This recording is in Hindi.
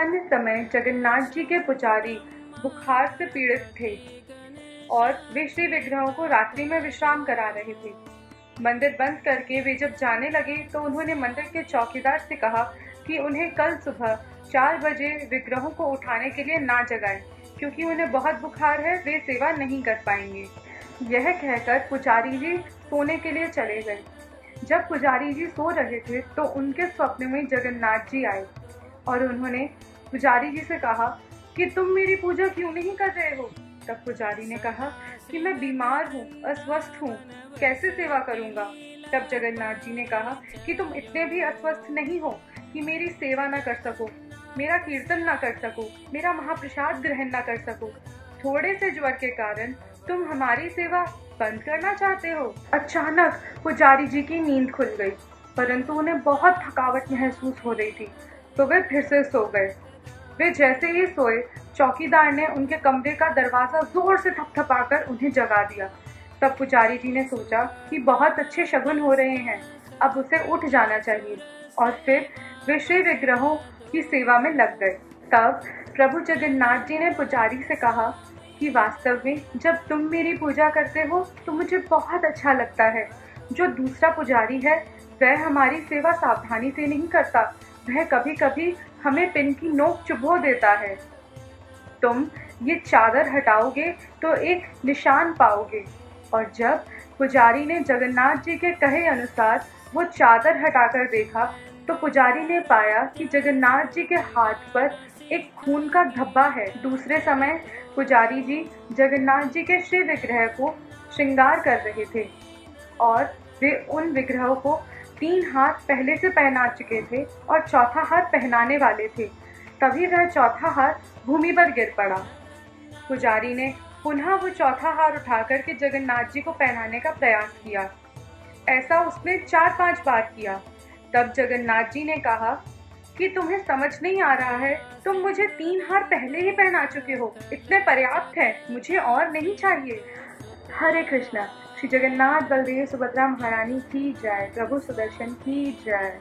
अन्य समय जगन्नाथ जी के पुजारी बुखार से पीड़ित थे और वे श्री विग्रहों को रात्रि में विश्राम करा रहे थे। मंदिर बंद करके वे जब जाने लगे तो उन्होंने मंदिर के चौकीदार से कहा कि उन्हें कल सुबह 4 बजे विग्रहों को उठाने के लिए ना जगाएं, क्योंकि उन्हें बहुत बुखार है, वे सेवा नहीं कर पाएंगे। यह कहकर पुजारी जी सोने के लिए चले गए। जब पुजारी जी सो रहे थे तो उनके स्वप्न में जगन्नाथ जी आए और उन्होंने पुजारी जी से कहा कि तुम मेरी पूजा क्यों नहीं कर रहे हो। तब पुजारी ने कहा कि मैं बीमार हूँ, अस्वस्थ हूँ, कैसे सेवा करूँगा। तब जगन्नाथ जी ने कहा कि तुम इतने भी अस्वस्थ नहीं हो कि मेरी सेवा न कर सको, मेरा कीर्तन न कर सको, मेरा महाप्रसाद ग्रहण न कर सको। थोड़े से ज्वर के कारण तुम हमारी सेवा बंद करना चाहते हो। अचानक पुजारी जी की नींद खुल गई, परंतु उन्हें बहुत थकावट महसूस हो रही थी, तो वे फिर से सो गए। वे जैसे ही सोए, चौकीदार ने उनके कमरे का दरवाजा जोर से थपथपाकर उन्हें जगा दिया। तब पुजारी जी ने सोचा कि बहुत अच्छे शगुन हो रहे हैं, अब उसे उठ जाना चाहिए, और फिर वे श्री विग्रहों की सेवा में लग गए। तब प्रभु जगन्नाथ जी ने पुजारी से कहा कि वास्तव में जब तुम मेरी पूजा करते हो तो मुझे बहुत अच्छा लगता है। जो दूसरा पुजारी है वह हमारी सेवा सावधानी से नहीं करता, वह कभी कभी हमें पिन की नोक चुभो देता है। तुम ये चादर हटाओगे तो एक निशान पाओगे। और जब पुजारी ने जगन्नाथ जी के कहे अनुसार वो चादर हटाकर देखा तो पुजारी ने पाया कि जगन्नाथ जी के हाथ पर एक खून का धब्बा है। दूसरे समय पुजारी जी जगन्नाथ जी के श्री विग्रह को श्रृंगार कर रहे थे और वे उन विग्रहों को 3 हाथ पहले से पहना चुके थे और चौथा हाथ पहनाने वाले थे। तभी वह चौथा हाथ भूमि पर गिर पड़ा। पुजारी ने पुनः वो चौथा हार उठाकर के जगन्नाथ जी को पहनाने का प्रयास किया। ऐसा उसने 4-5 बार किया। तब जगन्नाथ जी ने कहा कि तुम्हें समझ नहीं आ रहा है, तुम मुझे 3 हार पहले ही पहना चुके हो, इतने पर्याप्त है, मुझे और नहीं चाहिए। हरे कृष्णा। श्री जगन्नाथ बलदेव सुभद्रा महारानी की जय। प्रभु सुदर्शन की जय।